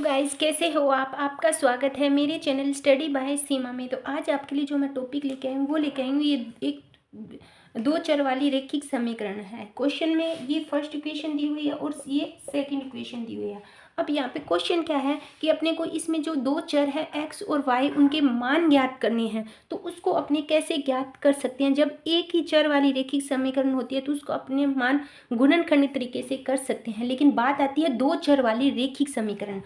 Guys, कैसे हो आप। आपका स्वागत है मेरे चैनल स्टडी बाय सीमा में। तो आज आपके लिए जो मैं टॉपिक लेके आई हूँ वो लेके आई हूँ ये एक दो चर वाली रैखिक समीकरण है। क्वेश्चन में ये फर्स्ट इक्वेशन दी हुई है और ये सेकंड इक्वेशन दी हुई है। अब यहाँ पे क्वेश्चन क्या है कि अपने को इसमें जो दो चर है x और y उनके मान ज्ञात करने हैं। तो उसको अपने कैसे ज्ञात कर सकते हैं। जब एक ही चर वाली रैखिक समीकरण होती है तो उसको अपने मान गुणनखंड तरीके से कर सकते हैं। लेकिन बात आती है दो चर वाली रैखिक समीकरण,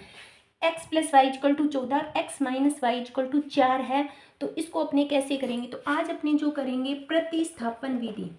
x plus y equal to 14, x minus y equal to 4 है। तो इसको अपने कैसे करेंगे। तो आज अपने जो करेंगे प्रतिस्थापन विधि।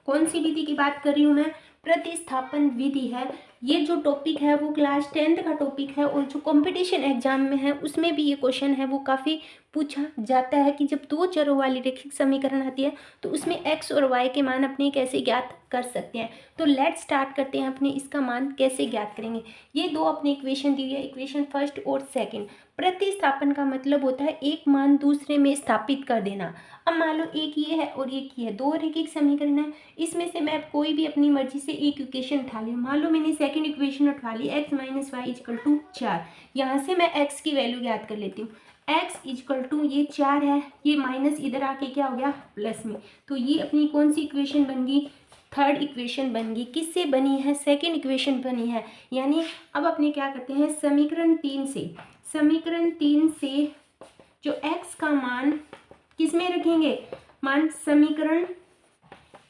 कौन सी विधि की बात कर रही हूँ मैं, प्रतिस्थापन विधि है। ये जो टॉपिक है वो क्लास 10th का टॉपिक है और जो कंपटीशन एग्जाम में है उसमें भी ये क्वेश्चन है वो काफ़ी पूछा जाता है कि जब दो चरों वाली रैखिक समीकरण आती है तो उसमें x और y के मान अपने कैसे ज्ञात कर सकते हैं। तो लेट स्टार्ट करते हैं अपने इसका मान कैसे ज्ञात करेंगे। ये दो अपने इक्वेशन दी है, इक्वेशन फर्स्ट और सेकंड। प्रतिस्थापन का मतलब होता है एक मान दूसरे में स्थापित कर देना। अब मान लो एक ये है और एक ये है, दो रैखिक समीकरण है। इसमें से मैं कोई भी अपनी मर्जी से एक इक्वेशन उठा ली। मान लो मैंने सेकंड इक्वेशन उठा ली x minus y equal to 4। यहाँ से मैं x की वैल्यू ज्ञात कर लेती हूँ। x इक्वल टू ये 4 है, ये माइनस इधर आके क्या हो गया प्लस में। तो ये अपनी कौन सी इक्वेशन बन गई, थर्ड इक्वेशन बन गई। किससे बनी है, सेकंड इक्वेशन बनी है। यानी अब अपने क्या करते हैं, समीकरण 3 से जो x का मान किस में रखेंगे, मान समीकरण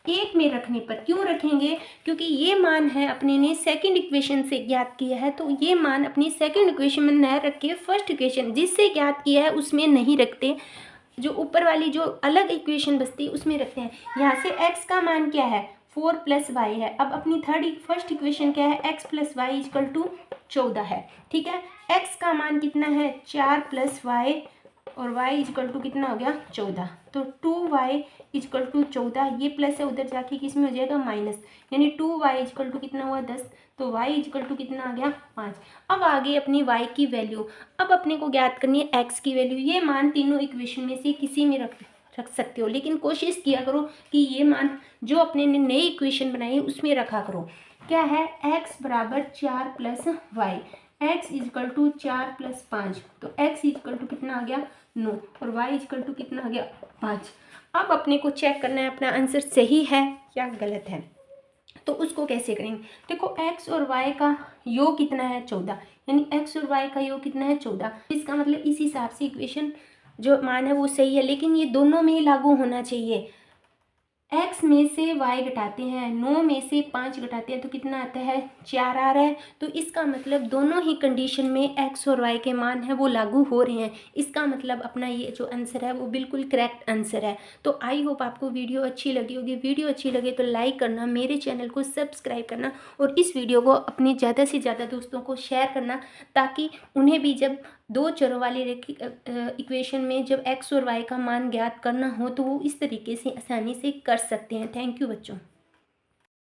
1 में रखने पर। क्यों रखेंगे, क्योंकि ये मान है अपने ने सेकंड इक्वेशन से ज्ञात किया है। तो ये मान अपनी सेकंड इक्वेशन में न रख के फर्स्ट इक्वेशन जिससे ज्ञात किया है उसमें नहीं रखते, जो ऊपर वाली जो अलग इक्वेशन बचती है उसमें रखते हैं। यहाँ से x का मान क्या है 4 प्लस वाई है। अब अपनी फर्स्ट इक्वेशन क्या है, x plus y equal to 14 है। ठीक है, x का मान कितना है 4 प्लस वाई और y इक्वल टू कितना हो गया 14। तो 2y इक्वल टू 14, ये प्लस है उधर जाके किस में हो जाएगा माइनस, यानी 2y इक्वल टू कितना हुआ 10। तो y इक्वल टू कितना आ गया 5। अब आगे अपनी y की वैल्यू, अब अपने को ज्ञात करनी है x की वैल्यू। ये मान तीनों इक्वेशन में से किसी में रख सकते हो, लेकिन कोशिश किया करो कि ये मान जो अपने ने नई इक्वेशन बनाई है उसमें रखा करो। क्या है, x बराबर 4 plus y, x equal to 4 plus 5। तो x इक्वल टू कितना आ गया 9 और y इक्वल टू कितना आ गया 5। अब अपने को चेक करना है अपना आंसर सही है या गलत है। तो उसको कैसे करेंगे, देखो x और y का योग कितना है 14, यानी x और y का योग कितना है 14। इसका मतलब इस हिसाब से इक्वेशन जो मान है वो सही है, लेकिन ये दोनों में ही लागू होना चाहिए। x में से y घटाते हैं, 9 में से 5 घटाते हैं तो कितना आता है 4 आ रहा है। तो इसका मतलब दोनों ही कंडीशन में x और y के मान है वो लागू हो रहे हैं। इसका मतलब अपना ये जो आंसर है वो बिल्कुल करेक्ट आंसर है। तो आई होप आपको वीडियो अच्छी लगी होगी। वीडियो अच्छी लगे तो लाइक करना, मेरे चैनल को सब्सक्राइब करना और इस वीडियो को अपने ज़्यादा से ज़्यादा दोस्तों को शेयर करना, ताकि उन्हें भी जब दो चरों वाली इक्वेशन में जब x और y का मान ज्ञात करना हो तो वो इस तरीके से आसानी से कर सकते हैं। थैंक यू बच्चों।